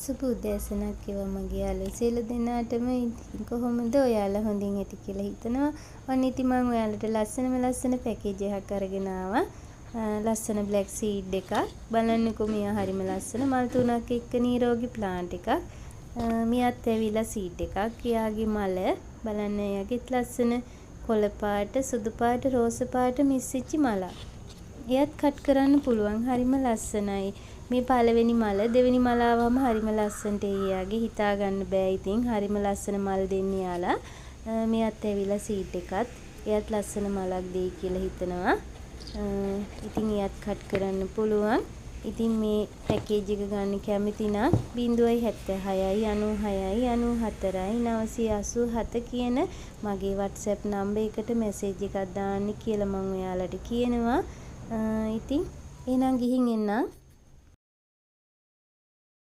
සුබ උදෑසනක් වේවා මගේ යාළුවෝ සියලු දෙනාටම. ඉතින් කොහොමද ඔයාලා හොඳින් ඇති කියලා හිතනවා. ඔන්න ඉතින් මම ඔයාලට ලස්සන පැකේජ් එකක් අරගෙන ආවා. ලස්සන බ්ලැක් සීඩ් එකක්. බලන්නකෝ මෙයා හරිම ලස්සන මල් තුනක් එක්ක නිරෝගී ප්ලාන්ට් එකක්. මෙයාත් ඇවිල්ලා සීඩ් එකක්. එයාගේ මල බලන්න එයාගෙත් ලස්සන කොළ පාට, සුදු පාට, රෝස පාට මිස්සිච්ච මලක්. එයත් කට් කරන්න පුළුවන්. හරිම ලස්සනයි. මේ පළවෙනි මල දෙවෙනි මල ආවම හරිම ලස්සනට එයාගේ හිතා ගන්න බෑ. ඉතින් හරිම ලස්සන මල් දෙන්නේ යාලා. මෙයත් ඇවිල්ලා සීඩ් එකත්. එයත් ලස්සන මලක් දෙයි කියලා හිතනවා. ඉතින් එයත් කට් කරන්න පුළුවන්. ඉතින් මේ පැකේජ් එක ගන්න කැමති නම් 076යි 96යි 94යි 987 කියන මගේ WhatsApp නම්බර් එකට මැසේජ් එකක් දාන්න කියලා මම ඔයාලට කියනවා. ඉතින් එහෙනම් ගිහින් එන්නම්.